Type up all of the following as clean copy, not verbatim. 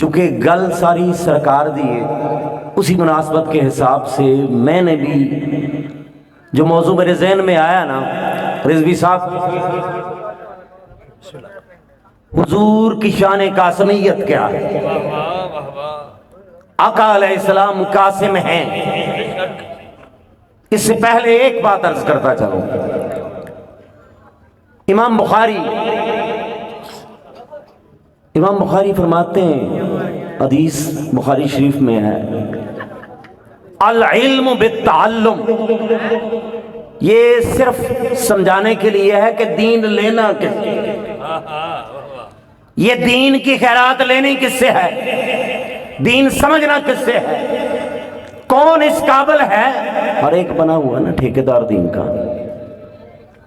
چونکہ گل ساری سرکار دیے، اسی مناسبت کے حساب سے میں نے بھی جو موضوع میرے ذہن میں آیا نا، رضوی صاحب، حضور کی شان قاسمیت کیا ہے؟ آقا علیہ السلام قاسم ہیں۔ اس سے پہلے ایک بات عرض کرتا چلوں، امام بخاری فرماتے ہیں، حدیث بخاری شریف میں ہے، العلم بالتعلم، یہ صرف سمجھانے کے لیے ہے کہ دین لینا کس سے، یہ دین کی خیرات لینی کس سے ہے، دین سمجھنا کس سے ہے، کون اس قابل ہے؟ ہر ایک بنا ہوا ہے نا ٹھیکیدار دین کا،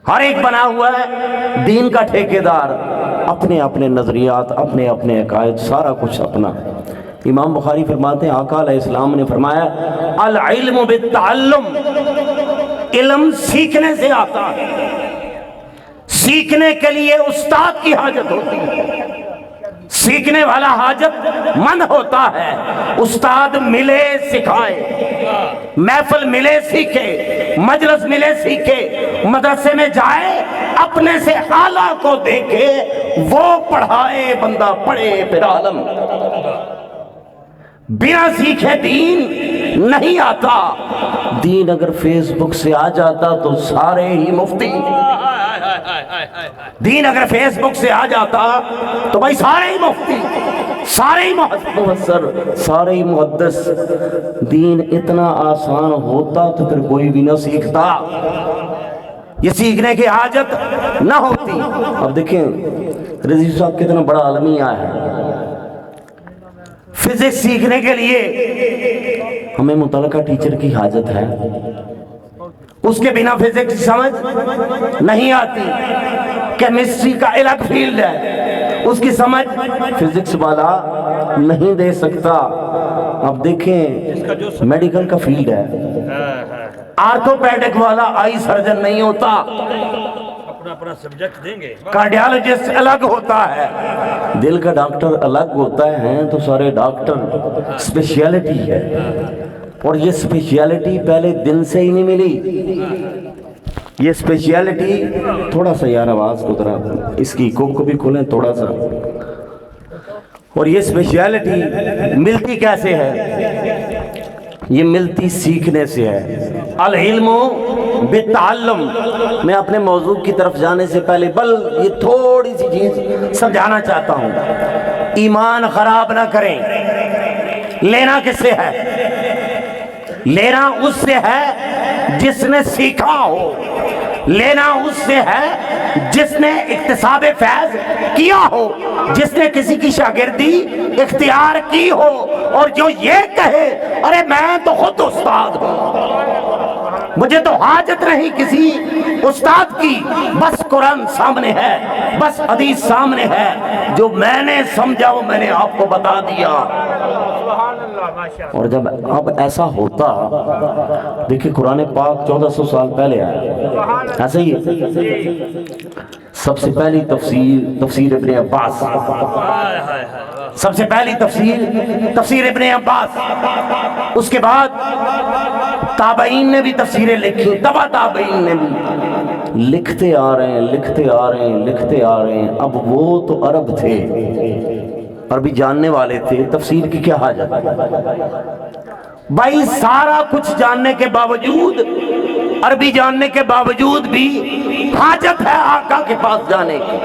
ہر ایک بنا ہوا ہے دین کا ٹھیکیدار، اپنے اپنے نظریات، اپنے اپنے عقائد، سارا کچھ اپنا۔ امام بخاری فرماتے ہیں آقا علیہ السلام نے فرمایا العلم بالتعلم، علم سیکھنے سے آتا ہے، سیکھنے کے لیے استاد کی حاجت ہوتی ہے، سیکھنے والا حاجت مند ہوتا ہے، استاد ملے سکھائے، محفل ملے سیکھے، مجلس ملے سیکھے، مدرسے میں جائے اپنے سے اعلیٰ کو دیکھے، وہ پڑھائے بندہ پڑھے پھر عالم۔ بنا سیکھے دین نہیں آتا، دین اگر فیس بک سے آ جاتا تو سارے ہی مفتی، دین اگر فیس بک سے آ جاتا تو بھائی سارے ہی مفتی، سارے ہی مفسر، سارے ہی محدث، دین اتنا آسان ہوتا تو پھر کوئی بھی نہ سیکھتا، یہ سیکھنے کی حاجت نہ ہوتی۔ اب دیکھیں رضی صاحب کتنا بڑا عالمیہ ہے، فزکس سیکھنے کے لیے ہمیں متعلقہ ٹیچر کی حاجت ہے، اس کے بنا فزکس سمجھ نہیں آتی، کیمسٹری کا الگ فیلڈ ہے، اس کی سمجھ فزکس والا نہیں دے سکتا۔ اب دیکھیں میڈیکل کا فیلڈ ہے، آرتھوپیڈک والا آئی سرجن نہیں ہوتا، اپنا سبجیکٹ دیں گے، کارڈیالوجسٹ الگ ہوتا ہے، دل کا ڈاکٹر الگ ہوتا ہے، تو سارے ڈاکٹر اسپیشیلٹی ہے، اور یہ اسپیشیلٹی پہلے دن سے ہی نہیں ملی، یہ اسپیشیلٹی تھوڑا سا یار آواز کو ذرا اس کی کو بھی کھولیں تھوڑا سا، اور یہ اسپیشیلٹی ملتی کیسے ہے؟ یہ ملتی سیکھنے سے ہے، العلم بالتعلم۔ میں اپنے موضوع کی طرف جانے سے پہلے یہ تھوڑی سی چیز سمجھانا چاہتا ہوں، ایمان خراب نہ کریں۔ لینا کس سے ہے؟ لینا اس سے ہے جس نے سیکھا ہو، لینا اس سے ہے جس نے اکتساب فیض کیا ہو، جس نے کسی کی شاگردی اختیار کی ہو، اور جو یہ کہے ارے میں تو خود استاد ہوں، مجھے تو حاجت نہیں کسی استاد کی، بس قرآن سامنے ہے، بس حدیث سامنے ہے، جو میں نے سمجھا وہ میں نے آپ کو بتا دیا۔ اور جب اب ایسا ہوتا، دیکھیں قرآن پاک 1400 سال پہلے آیا، ایسا ہی ہے، سب سے پہلی تفسیر ابن عباس، سب سے پہلی تفسیر ابن عباس، اس کے بعد تابعین نے بھی تفسیریں لکھی، تبع تابعین نے بھی لکھتے آ رہے ہیں، لکھتے آ رہے ہیں، لکھتے آ رہے ہیں۔ اب وہ تو عرب تھے، عربی جاننے والے تھے، تفسیر کی کیا حاجت؟ بھائی سارا کچھ جاننے کے باوجود، عربی جاننے کے باوجود بھی حاجت ہے آقا کے پاس جانے کی،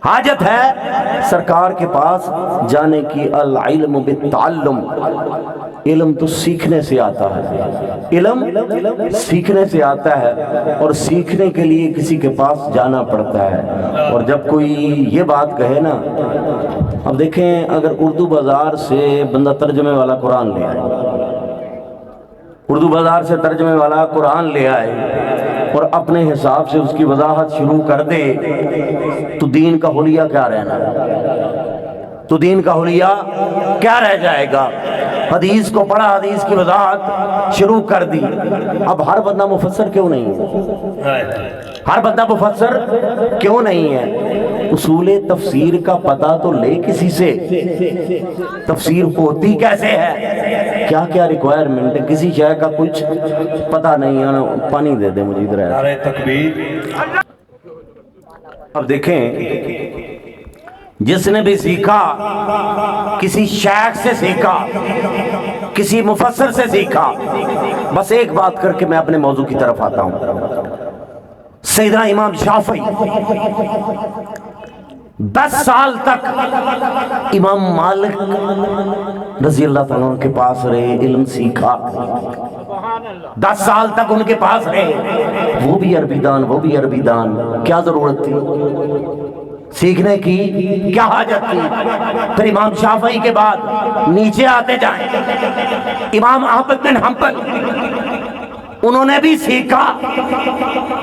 حاجت ہے سرکار کے پاس جانے کی۔ العلم بالتعلم، علم تو سیکھنے سے آتا ہے، علم سیکھنے سے آتا ہے، اور سیکھنے کے لیے کسی کے پاس جانا پڑتا ہے۔ اور جب کوئی یہ بات کہے نا، اب دیکھیں اگر اردو بازار سے بندہ ترجمے والا قرآن لے آئے، اردو بازار سے ترجمے والا قرآن لے آئے اور اپنے حساب سے اس کی وضاحت شروع کر دے، تو دین کا حلیہ کیا رہنا؟ تو دین کا حلیہ کیا رہ جائے گا؟ حدیث کو پڑھا، حدیث کی وضاحت شروع کر دی. اب ہر بندہ مفسر کیوں نہیں ہے؟ ہر بندہ مفسر کیوں نہیں ہے؟ اصول تفسیر کا پتہ تو لے کسی سے. تفسیر ہوتی کیسے ہے، کیا کیا ریکوائرمنٹ ہے، کسی شے کا کچھ پتہ نہیں ہے. پانی دے دے مجھے ادھر. نعرہ تکبیر. اب دیکھیں، جس نے بھی سیکھا کسی شیخ سے سیکھا، کسی مفسر سے سیکھا. بس ایک بات کر کے میں اپنے موضوع کی طرف آتا ہوں. سیدنا امام شافعی 10 سال تک امام مالک رضی اللہ تعالیٰ عنہ کے پاس رہے، علم سیکھا. 10 سال تک ان کے پاس رہے، وہ بھی عربی دان، وہ بھی عربی دان. کیا ضرورت تھی سیکھنے کی، کیا حاجت تھی؟ پھر امام شافعی کے بعد نیچے آتے جائیں، امام احمد بن حنبل، انہوں نے بھی سیکھا.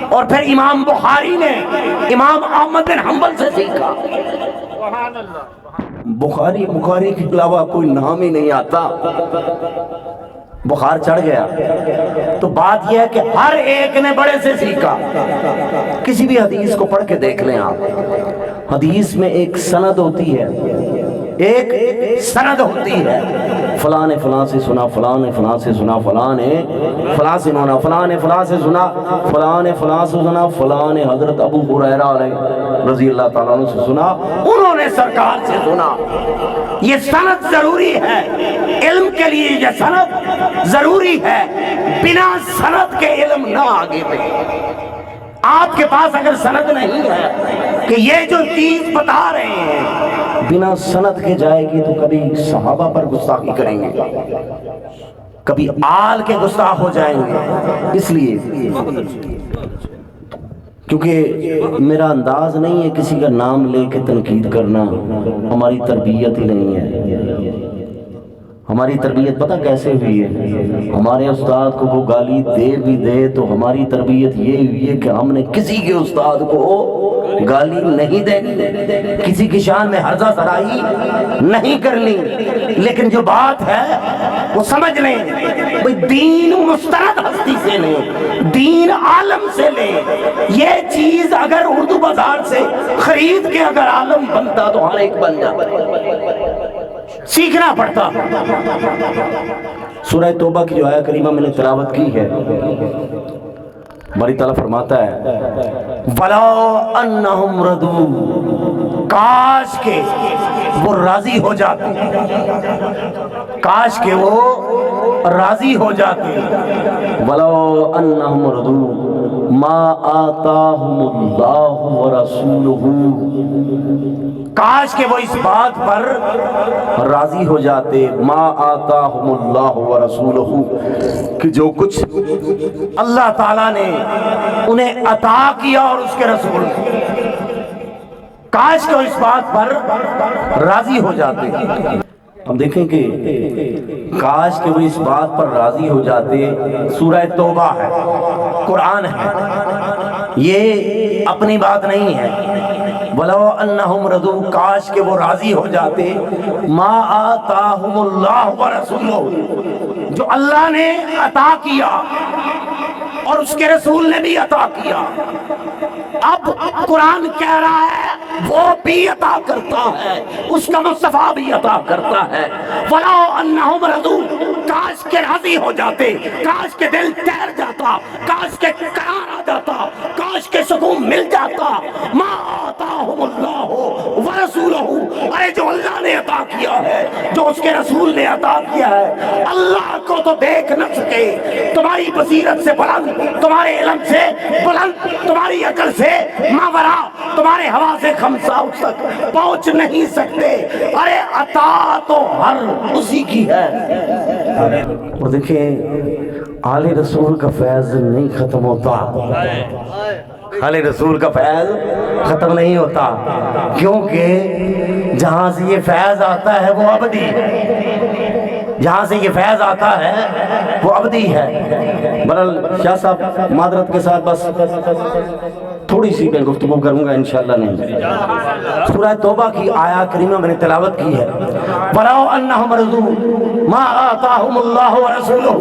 اور پھر امام بخاری نے امام احمد بن حنبل سے سیکھا. بخاری کے علاوہ کوئی نام ہی نہیں آتا. بخار چڑھ گیا. تو بات یہ ہے کہ ہر ایک نے بڑے سے سیکھا. کسی بھی حدیث کو پڑھ کے دیکھ لیں آپ، حدیث میں ایک سند ہوتی ہے، ایک سند ہوتی ہے. فلاں نے فلاں سے سنا، فلاں نے فلاں سے سنا، فلاں نے فلاں سے سنا، فلاں نے فلاں سے سنا، فلاں نے فلاں سے سنا، فلاں نے حضرت ابو ہریرہ رضی اللہ تعالیٰ عنہ سے سنا، انہوں نے سرکار سے سنا. یہ سند ضروری ہے علم کے لیے، یہ سند ضروری ہے. بنا سند کے علم نہ آگے بڑھے. آپ کے پاس اگر سند نہیں ہے کہ یہ جو چیز بتا رہے ہیں بنا سند کے جائے گی تو کبھی صحابہ پر گستاخی کریں گے، کبھی آل کے گستاخ ہو جائیں گے. اس لیے کیونکہ میرا انداز نہیں ہے کسی کا نام لے کے تنقید کرنا، ہماری تربیت ہی نہیں ہے. ہماری تربیت پتہ کیسے ہوئی ہے؟ ہمارے استاد کو وہ گالی دے بھی دے تو ہماری تربیت یہ ہوئی ہے کہ ہم نے کسی کے استاد کو گالی نہیں دینی، کسی کی شان میں ہرزہ سرائی نہیں کرنی. لیکن جو بات ہے وہ سمجھ لیں، دین مستند ہستی سے لیں، دین عالم سے لیں. یہ چیز اگر اردو بازار سے خرید کے اگر عالم بنتا تو ہر ایک بن جاتا. سیکھنا پڑتا. سورہ توبہ کی جو آیہ کریمہ میں نے تلاوت کی ہے، باری تعالیٰ فرماتا ہے وَلَوْ أَنَّهُمْ رَضُوا، کاش کہ وہ راضی ہو جاتے، کاش کہ وہ راضی ہو جاتے. وَلَوْ أَنَّهُمْ رَضُوا مَا آتَاهُمُ اللَّهُ وَرَسُولُهُ، کاش کہ وہ اس بات پر راضی ہو جاتے، ما آتاہم اللہ ورسولہ، کہ جو کچھ اللہ تعالیٰ نے انہیں عطا کیا اور اس کے رسول نے، کاش کہ وہ اس بات پر راضی ہو جاتے. ہم دیکھیں کہ کاش کہ وہ اس بات پر راضی ہو جاتے. سورہ توبہ ہے، قرآن ہے، یہ اپنی بات نہیں ہے. وَلَوْ أَنَّهُمْ رَضُوا، کاش کہ وہ راضی ہو جاتے، مَا آتَاهُمُ اللَّهُ وَرَسُولُهُ، جو اللہ نے عطا کیا اور اس کے رسول نے بھی عطا کیا. اب قرآن کہہ رہا ہے وہ بھی عطا کرتا ہے، اس کا مصطفیٰ بھی عطا کرتا ہے. وَلَوْ أَنَّهُمْ رَضُوا، کاش کے راضی ہو جاتے، کاش کے دل ٹھہر جاتا، کاش کے قرار آ جاتا، کاش کے سکون مل جاتا. مَا آتَاهُمُ اللَّهُ وَرَسُولُهُ، ارے جو اللہ نے عطا کیا ہے، جو اس کے رسول نے عطا کیا ہے، اللہ کو تو دیکھ نہ سکے. تمہاری بصیرت سے بلند، تمہارے علم سے بلند، تمہاری عقل سے ماورا، تمہارے ہوا سے خمسہ تک پہنچ نہیں سکتے. ارے عطا تو ہر اسی کی ہے. اور دیکھیں آل رسول کا فیض نہیں ختم ہوتا، آل رسول کا فیض ختم نہیں ہوتا، کیونکہ جہاں سے یہ فیض آتا ہے وہ ابدی، جہاں سے یہ فیض آتا ہے وہ ابدی ہے. برحال شاہ صاحب معذرت کے ساتھ بس تھوڑی سی میں گفتگو کروں گا انشاءاللہ. نہیں، سورہ توبہ کی آیہ کریمہ میں نے تلاوت کی ہے. وَلَوْ أَنَّهُمْ رَضُوا، ما آتاہم اللہ ورسولہ،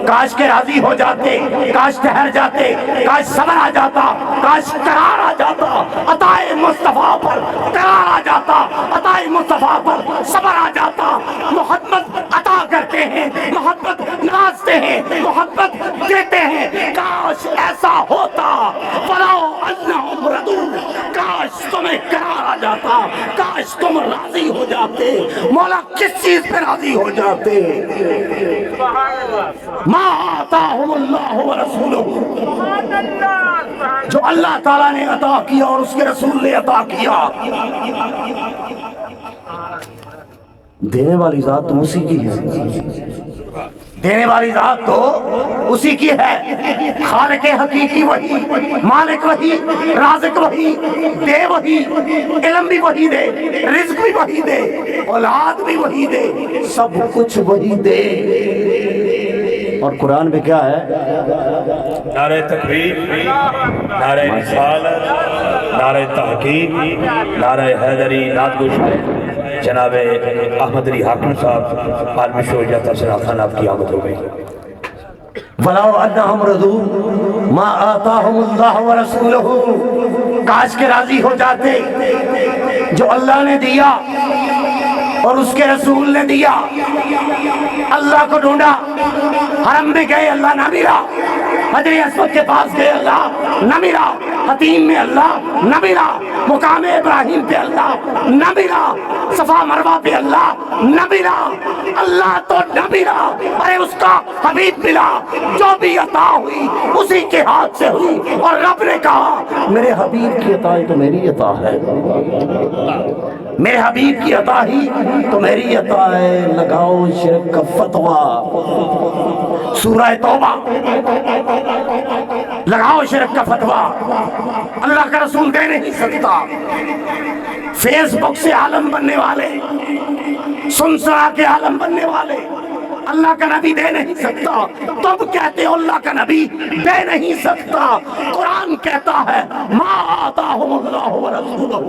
کاش کے راضی ہو جاتے، کاش ٹھہر جاتے، کاش صبر آ جاتا، کاش قرار آ جاتا، عطائے مصطفیٰ پر قرار آ جاتا، عطائے مصطفیٰ پر صبر آ جاتا۔ محبت عطا کرتے ہیں، محبت نوازتے ہیں، محبت دیتے ہیں، کاش ایسا ہوتا۔ فَلَوْ أَنَّهُمْ رَضُوا، کاش تمہیں قرار آ جاتا، کاش تم راضی ہو جاتے۔ مولا کس چیز پہ راضی ہو جاتے؟ ما آتاہم اللہ ورسولہ، جو اللہ تعالیٰ نے عطا کیا اور اس کے رسول نے عطا کیا۔ دینے والی ذات تو اسی کی ہے، دینے والی ذات تو اسی کی ہے۔ خالق حقیقی وہی، مالک وہی، رازق وہی، دے وہی، علم بھی وہی دے، رزق بھی وہی دے، اولاد بھی وہی دے، سب کچھ وہی دے۔ اور قرآن میں کیا ہے؟ نعرہ تکبیر، نعرہ رسالت، نعرہ تحقیق، نعرہ حیدری، نعت گو شاعر جناب احمد علی حاکم صاحب عالمی شوریہ تفسیر خان، آپ کی آمد ہو گئی۔ وَلَوْ أَنَّهُمْ رَضُوا مَا آتَاهُمُ اللَّهُ وَرَسُولُهُ، کاش کے راضی ہو جاتے جو اللہ نے دیا اور اس کے رسول نے دیا۔ اللہ کو ڈھونڈا، حرم میں گئے، اللہ نہ ملا، حجر اسود کے پاس گئے، اللہ نہ ملا، حتیم میں اللہ نہ ملا، مقام ابراہیم پہ اللہ نہ ملا، صفا مروہ پہ اللہ نہ ملا، اللہ تو نہ ملا، ارے اس کا حبیب ملا۔ جو بھی عطا ہوئی اسی کے ہاتھ سے ہوئی، اور رب نے کہا میرے حبیب کی عطا تو میری عطا ہے، میرے حبیب کی عطا ہی تو میری عطا ہے۔ لگاؤ شرک کا فتویٰ، سورہ توبہ، لگاؤ شرک کا فتویٰ، اللہ کا رسول دے نہیں سکتا۔ فیس بک سے عالم بننے والے، سنسرا کے عالم بننے والے، اللہ کا نبی دے نہیں سکتا، تم کہتے ہو اللہ کا نبی دے نہیں سکتا۔ قرآن کہتا ہے ما آتاہم اللہ ورسولہ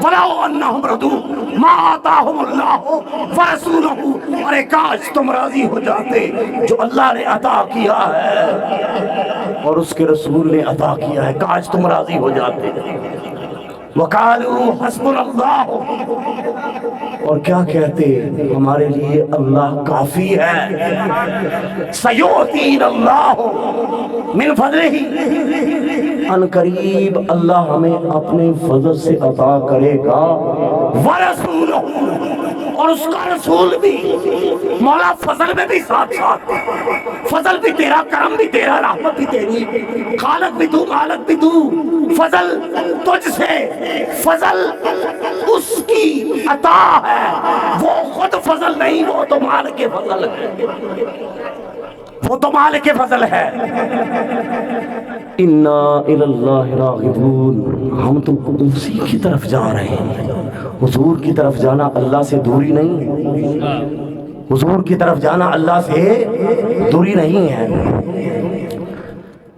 وَلَوْ أَنَّهُمْ رَضُوا مَا آتَاهُمُ اللَّهُ وَرَسُولُهُ، اور کاش تم راضی ہو جاتے جو اللہ نے عطا کیا ہے اور اس کے رسول نے عطا کیا ہے، کاش تم راضی ہو جاتے۔ وَقَالُوا حَسْبُنَا اللَّهُ، اور کیا کہتے؟ ہمارے لیے اللہ کافی ہے۔ سَيُؤْتِينَ اللَّهُ مِنْ فَضْلِهِ، ان قریب اللہ ہمیں اپنے فضل سے عطا کرے گا۔ وَرَسُولُهُ، اور اس کا رسول بھی۔ مولا فضل میں بھی ساتھ ساتھ، فضل بھی تیرا، کرم بھی تیرا، رحمت بھی تیری، خالق بھی تو، مالک بھی تو، فضل تجھ سے، فضل اس کی عطا ہے، وہ خود فضل نہیں، وہ تو مالک فضل ہے، وہ تو مالک فضل ہے۔ اِنَّا إِلَى اللَّهِ رَاغِبُونَ، ہم تو اسی کی طرف جا رہے ہیں۔ حضور کی طرف جانا اللہ سے دوری نہیں، حضور کی طرف جانا اللہ سے دوری نہیں ہے۔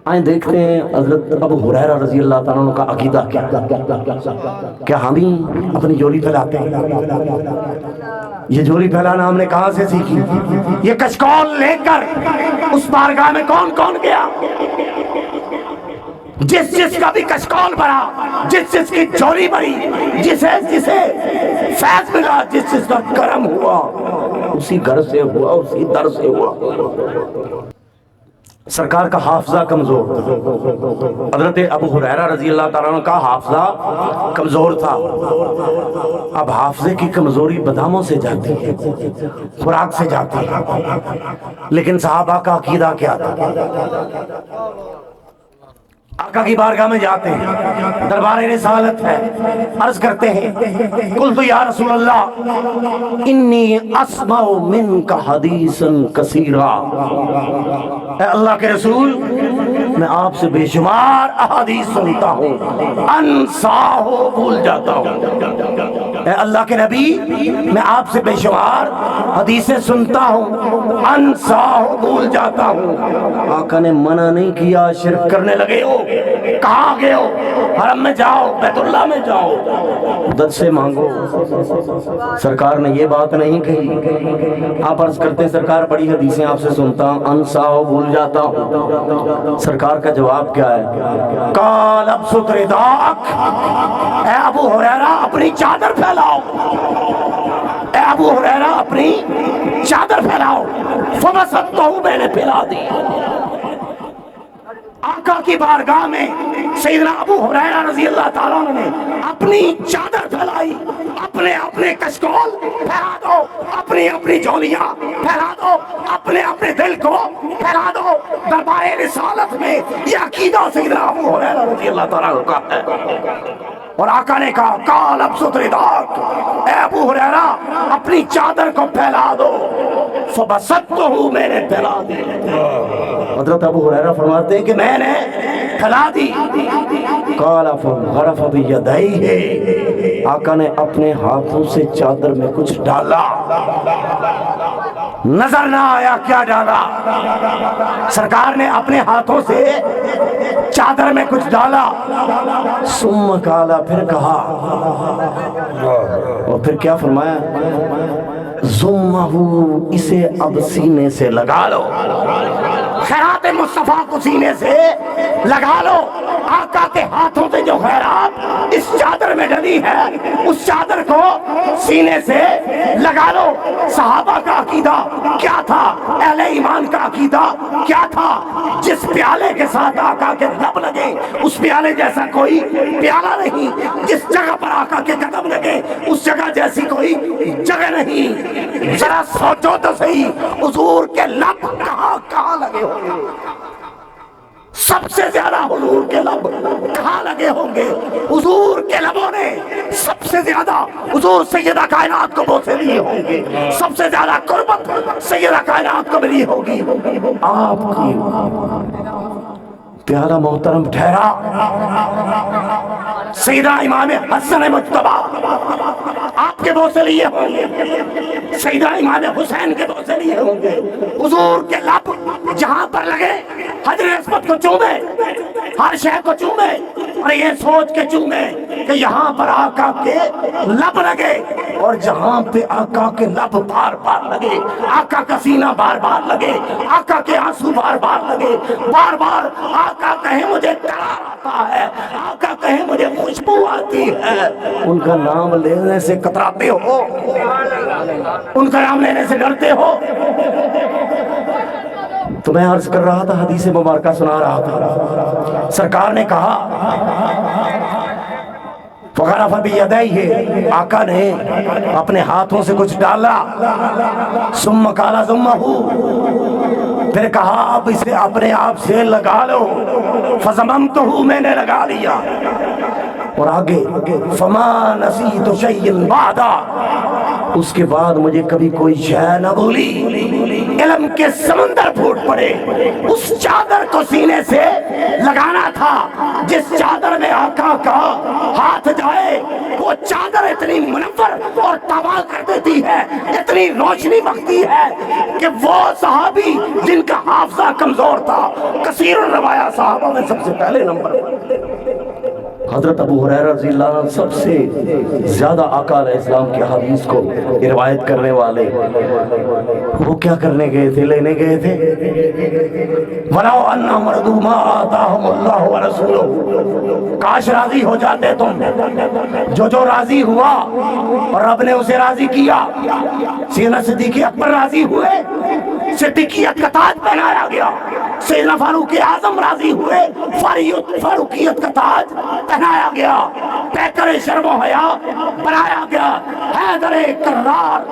آئیں دیکھتے ہیں حضرت ابو ہریرہ رضی اللہ تعالیٰ عنہ کا عقیدہ کیا ہم ہی اپنی جولی پھیلاتے ہیں؟ یہ جولی پھیلانا ہم نے کہاں سے سیکھی؟ یہ کشکول لے کر اس بارگاہ میں کون کون گیا؟ جس کا بھی کشکول بھرا، جس کی چوری بھری، جسے فیض ملا، جس کا کرم ہوا، اسی گھر سے ہوا، اسی در سے ہوا۔ سرکار کا حافظہ کمزور تھا، حضرت ابو ہریرہ رضی اللہ تعالیٰ عنہ کا حافظہ کمزور تھا۔ اب حافظے کی کمزوری باداموں سے جاتی ہے، خوراک سے جاتی ہے، لیکن صحابہ کا عقیدہ کیا تھا؟ آقا کی بارگاہ میں جاتے ہیں، دربار رسالت ہے، عرض کرتے ہیں قلت یا رسول اللہ انی اسمع منک حدیثا کثیرا، اے اللہ کے رسول میں آپ سے بے شمار احادیث سنتا ہوں، انسا ہو بھول جاتا ہوں۔ اے اللہ کے نبی میں آپ سے بے شمار حدیثیں سنتا ہوں، انسا ہوں، بھول جاتا ہوں۔ آقا نے منع نہیں کیا شرک کرنے لگے ہو، کہاں گئے ہو؟ حرم میں جاؤ، بیت اللہ میں جاؤ، مدد سے مانگو۔ سرکار نے یہ بات نہیں کہی۔ آپ عرض کرتے ہیں سرکار بڑی حدیثیں آپ سے سنتا ہوں، انسا ہوں، بھول جاتا ہوں۔ سرکار کا جواب کیا ہے؟ قال ابسط رداک، اے ابو ہریرہ اپنی چادر پھیلاؤ، اے ابو ہریرہ اپنی چادر پھیلاؤ۔ فبسطتہ، میں نے پھیلا دی۔ آقا کی بارگاہ میں سیدنا ابو ہریرہ رضی اللہ تعالیٰ عنہ نے اپنی چادر پھیلائی۔ اپنے کشکول پھیلا دو، اپنی جولیاں پھیلا دو، اپنے دل کو پھیلا دو۔ دربار رسالت میں یہ عقیدہ سیدنا ابو ہریرہ رضی اللہ تعالیٰ عنہ کا ہے۔ اور آقا نے کہا قال ابسط رداک، اے ابو ہریرہ اپنی چادر کو پھیلا دو۔ فبسطتہ، میں نے پھیلا دی۔ حضرت ابو ہریرہ فرماتے ہیں کہ میں نے پھیلا دی۔ قال فغرف بیدیہ، آقا نے اپنے ہاتھوں سے چادر میں کچھ ڈالا، نظر نہ آیا کیا ڈالا۔ سرکار نے اپنے ہاتھوں سے چادر میں کچھ ڈالا، ثم قال، پھر کہا، اور پھر کیا فرمایا؟ ضمہ، اسے اب سینے سے لگا لو۔ خیرات مصطفیٰ کو سینے سے لگا لو۔ آقا کے ہاتھوں سے جو خیرات اس چادر میں ڈلی ہے اس چادر کو سینے سے لگا لو۔ صحابہ کا عقیدہ کیا تھا؟ اہل ایمان کا عقیدہ کیا تھا؟ جس پیالے کے ساتھ آقا کے لب لگے اس پیالے جیسا کوئی پیالہ نہیں، جس جگہ پر آقا کے قدم لگے اس جگہ جیسی کوئی جگہ نہیں۔ ذرا سوچو تو صحیح، حضور کے لب کہاں لگے ہوں گے؟ سب سے زیادہ حضور کے لب کہاں لگے ہوں گے؟ حضور کے لبوں نے سب سے زیادہ حضور سیدہ کائنات کو بوسے دیے ہوں گے، سب سے زیادہ قربت سیدہ کائنات کو ملی ہوگی۔ آپ کی پیارا محترم ٹھہرا سیدہ امام حسن مجتبی آپ کے بوسے لیے ہوں گے، سیدہ امام حسین کے بوسے لیے ہوں گے۔ حضور کے لب جہاں پر لگے حجر اسود کو چومے، ہر شے کو چومے، اور یہ سوچ کے چومے کہ یہاں پر آقا کے لب لگے، اور جہاں پہ آقا کے لب بار بار لگے، آقا کا سینہ بار بار لگے، آقا کے آنسو بار بار لگے، بار بار آقا کہیں مجھے قرار آتا ہے، آقا کہیں مجھے خوشبو آتی ہے، ان کا نام لینے سے کتراتے ہو، ان کا نام لینے سے ڈرتے ہو۔ تو میں عرض کر رہا تھا، حدیث مبارکہ سنا رہا تھا، سرکار نے کہا فغرف بیدیہ، آقا نے اپنے ہاتھوں سے کچھ ڈالا، ثم قال ضمہ، پھر کہا اب اسے اپنے آپ سے لگا لو۔ فضممتہ، میں نے لگا لیا۔ اور آگے فما نسیت شیئا بعدا، اس کے بعد مجھے کبھی کوئی شے نہ بھولی۔ علم کے سمندر پھوٹ پڑے، اس چادر کو سینے سے لگانا تھا، جس چادر میں آقا کا ہاتھ جائے وہ چادر اتنی منور اور تابع کر دیتی ہے، اتنی روشنی بختی ہے کہ وہ صحابی جن کا حافظہ کمزور تھا، کثیر الروایہ صحابہ میں سب سے پہلے نمبر حضرت ابو ہریرہ رضی اللہ عنہ سب سے زیادہ آقا علیہ السلام کی حدیث کو روایت کرنے والے، وہ کیا کرنے گئے تھے؟ لینے گئے تھے وَلَوْ أَنَّهُمْ رَضُوا مَا آتَاهُمُ اللَّهُ وَرَسُولُهُ، کاش راضی ہو جاتے تم، جو راضی ہوا اور رب نے اسے راضی کیا۔ سیدنا صدیق اکبر راضی ہوئے، صدیقیت کا تاج پہنایا گیا۔ سیدنا فاروق اعظم راضی ہوئے، فاروقیت کا تاج پہنایا گیا، پیکر شرم و حیا بنایا گیا، حیدر کرار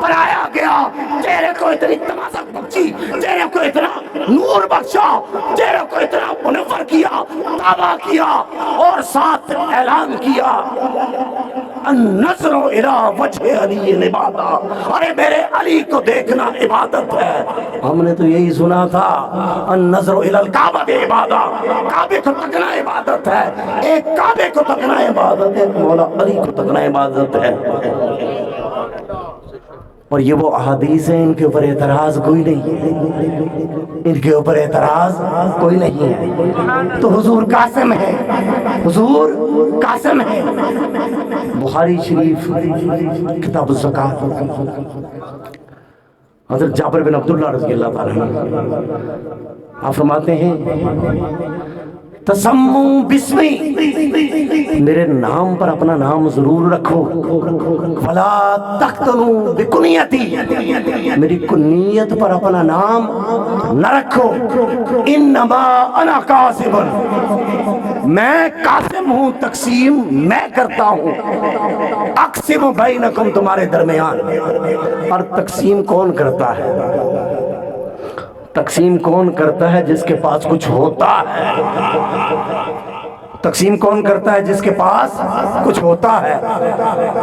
بنایا گیا، چہرے کو اتنی تماسک بخشی، چہرے کو اتنا نور بخشا، چہرے کو اتنا منور کیا، دعویٰ کیا، اور ساتھ اعلان کیا النظر الی وجہ علی عبادہ، ارے میرے علی کو دیکھنا عبادت ہے۔ ہم نے تو یہی سنا تھا النظر الی الکعبہ عبادہ، کعبے کو تکنا عبادت ہے، ایک کعبے کو تکنا عبادت ہے، مولا علی کو تکنا عبادت ہے۔ اور یہ وہ احادیث ہیں، ان کے اوپر اعتراض کوئی نہیں ہے، ان کے اوپر اعتراض کوئی نہیں ہے۔ تو حضور قاسم ہے، حضور قاسم ہے۔ بخاری شریف کتاب الزکوٰۃ، حضرت جابر بن عبداللہ رضی اللہ تعالیٰ عنہ آپ فرماتے ہیں تسمو بسمی، میرے نام پر اپنا نام ضرور رکھو، ولا تختنوا بکنیتی، میری کنیت پر اپنا نام نہ رکھو، انما انا قاسم، میں قاسم ہوں، تقسیم میں کرتا ہوں، اقسم بینکم، تمہارے درمیان۔ اور تقسیم کون کرتا ہے؟ تقسیم کون کرتا ہے؟ جس کے پاس کچھ ہوتا ہے۔ تقسیم کون کرتا ہے؟ جس کے پاس کچھ ہوتا ہے۔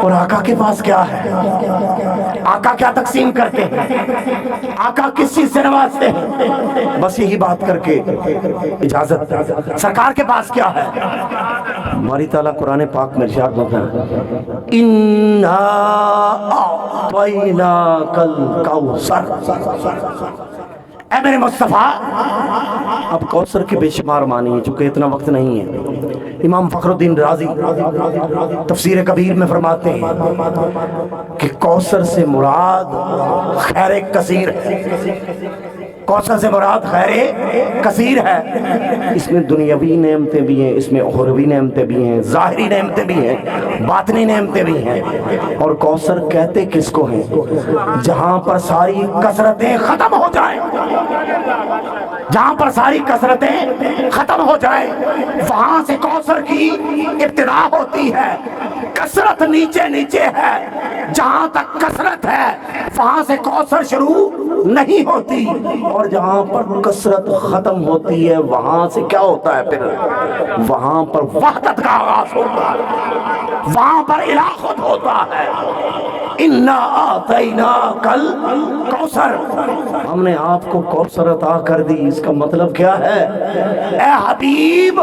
اور آقا کے پاس کیا ہے؟ آقا کیا تقسیم کرتے ہیں؟ آقا کس چیز سے نوازتے ہیں؟ بس یہی بات کر کے اجازت۔ سرکار کے پاس کیا ہے؟ ہماری تعالیٰ قرآن پاک میں ارشاد ہوتا ہے اِنَّا أَعْطَيْنَاكَ الْكَوْثَرَ، اے میرے مصطفیٰ، اب کوثر کے بے شمار معنی ہیں، چونکہ اتنا وقت نہیں ہے۔ امام فخر الدین رازی تفسیر کبیر میں فرماتے ہیں کہ کوثر سے مراد خیر کثیر ہے، کوثر سے مراد خیر کثیر ہے۔ اس میں دنیاوی نعمتیں بھی ہیں، اس میں اخروی نعمتیں بھی ہیں، ظاہری نعمتیں بھی ہیں، باطنی نعمتیں بھی ہیں۔ اور کوثر کہتے کس کو ہیں؟ جہاں پر ساری کثرتیں ختم ہو جائیں، جہاں پر ساری کثرتیں ختم ہو جائیں، وہاں سے کوثر کی ابتدا ہوتی ہے۔ کثرت نیچے نیچے ہے، جہاں تک کثرت ہے وہاں سے کوثر شروع نہیں ہوتی، اور جہاں پر کثرت ختم ہوتی ہے وہاں سے کیا ہوتا ہے؟ پھر وہاں پر وحدت کا آغاز ہوتا ہے، وہاں پر الہ خود ہوتا ہے۔ اِنَّا أَعْطَيْنَاكَ الْكَوْثَرَ، ہم نے آپ کو کوثر عطا کر دی۔ اس کا مطلب کیا ہے؟ اے حبیب،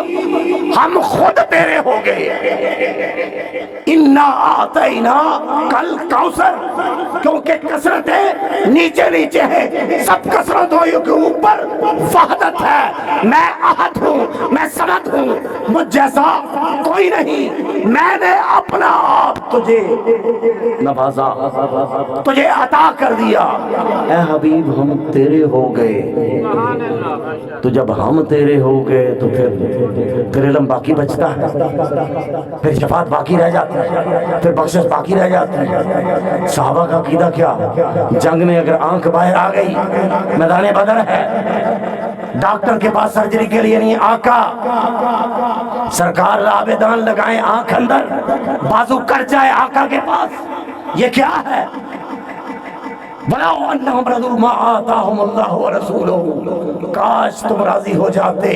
ہم خود تیرے ہو گئے۔ اِنَّا أَعْطَيْنَاكَ الْكَوْثَرَ، کیونکہ کثرتیں نیچے نیچے ہیں، سب کثرتوں کے اوپر وحدت ہے۔ میں احد ہوں، میں صمد ہوں، مجھ جیسا کوئی نہیں۔ میں نے اپنا آپ تجھے نوازا، تجھے عطا کر دیا۔ اے حبیب، ہم تیرے ہو گئے، تو جب ہم تیرے ہو گئے تو پھر علم باقی بچتا ہے، پھر شفاعت باقی رہ جاتی ہے، پھر بخشش باقی رہ جاتی ہے۔ صحابہ کا عقیدہ کیا؟ جنگ میں اگر آنکھ باہر آ گئی، میدان بدر ہے، ڈاکٹر کے پاس سرجری کے لیے نہیں، آقا سرکار رابدان لگائیں آنکھ اندر، بازو کٹ جائے آقا کے پاس، یہ کیا ہے؟ وَلَوْ أَنَّهُمْ رَضُوا مَا آتَاهُمُ اللَّهُ وَرَسُولُهُ، کاش تم راضی ہو جاتے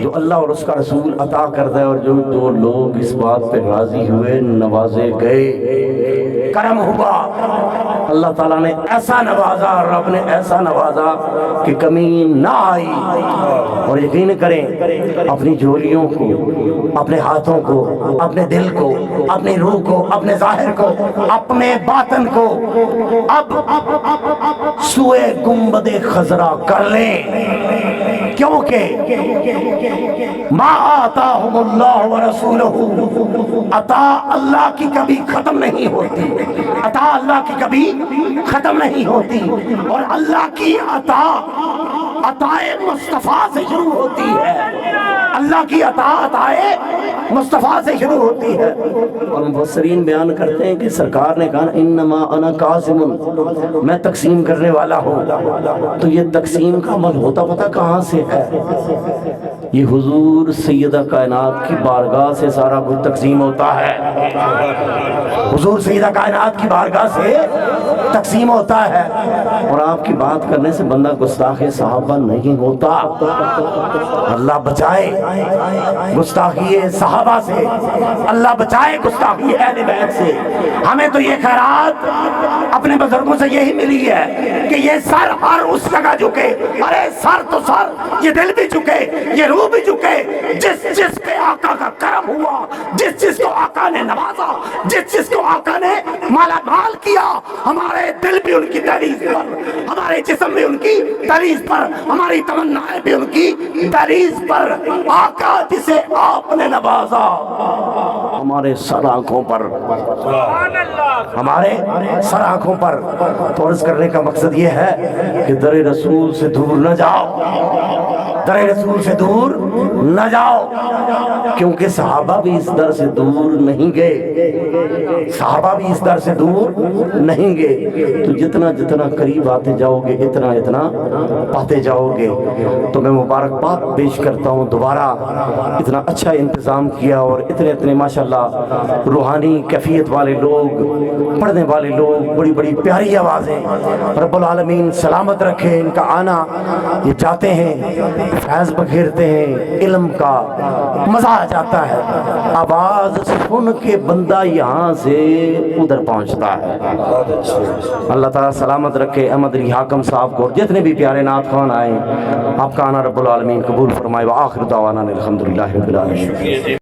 جو اللہ اور اس کا رسول عطا کرتا ہے۔ اور جو لوگ اس بات پہ راضی ہوئے، نوازے گئے، کرم ہوا، اللہ تعالیٰ نے ایسا نوازا، رب نے ایسا نوازا کہ کمی نہ آئی۔ اور یقین کریں، اپنی جھولیوں کو، اپنے ہاتھوں کو، اپنے دل کو، اپنی روح کو، اپنے ظاہر کو، اپنے باطن کو اب سوئے گنبد خضرا کر لیں، کیونکہ ما آتاہم اللہ ورسولہ، عطا اللہ کی کبھی ختم نہیں ہوتی، عطا اللہ کی کبھی ختم نہیں ہوتی، اور اللہ کی عطا عطائے مصطفیٰ سے شروع ہوتی ہے، اللہ کی عطا عطائے مصطفیٰ سے شروع ہوتی ہے۔ اور مفسرین بیان کرتے ہیں کہ سرکار نے کہا انما انا قاسم، میں تقسیم کرنے والا ہوں۔ تو یہ تقسیم کا عمل ہوتا پتہ کہاں سے ہے؟ یہ حضور سیدہ کائنات کی بارگاہ سے سارا کچھ تقسیم ہوتا ہے، حضور سیدہ کائنات کی بارگاہ سے تقسیم ہوتا ہے، اور آپ کی بات کرنے سے بندہ گستاخ صحابہ نہیں ہوتا۔ اللہ بچائے گستاخی صحابہ سے، اللہ بچائے گستاخی اہل بیت سے۔ ہمیں تو یہ خیرات اپنے بزرگوں سے یہی ملی ہے کہ یہ سر ہر اس جگہ جھکے، ارے سر تو سر، یہ دل بھی جھکے، یہ روح بھی جھکے، جس جس پہ آقا کا کرم ہوا، جس جس کو آقا نے نوازا، جس جس کو آقا نے مالا مال کیا، ہمارے دل بھی ان کی تعریف پر، ہمارے جسم بھی ان کی تعریف پر، ہماری تمنائیں بھی ان کی تعریف پر۔ آقا جسے آپ نے نوازا ہمارے سر آنکھوں پر، ہمارے سر آنکھوں پر۔ تو عرض کرنے کا مقصد یہ ہے کہ در رسول سے دور نہ جاؤ، در رسول سے دور نہ جاؤ، کیونکہ صحابہ بھی اس در سے دور نہیں گئے، صحابہ بھی اس در سے دور نہیں گئے۔ تو جتنا جتنا قریب آتے جاؤ گے اتنا اتنا پاتے جاؤ گے۔ تو میں مبارکباد پیش کرتا ہوں، دوبارہ اتنا اچھا انتظام کیا، اور اتنے اتنے ماشاءاللہ روحانی کیفیت والے لوگ، پڑھنے والے لوگ، بڑی بڑی پیاری آوازیں۔ رب العالمین سلامت رکھے ان کا آنا، یہ جاتے ہیں فیض بکھیرتے ہیں، علم کا مزہ آ جاتا ہے، آواز سن کے بندہ یہاں سے ادھر پہنچتا ہے۔ اللہ تعالیٰ سلامت رکھے احمد علی حاکم صاحب کو، جتنے بھی پیارے نعت خوان آئے، آپ کا آنا رب العالمین قبول فرمائے۔ وآخر دعوانا الحمدللہ رب العالمین۔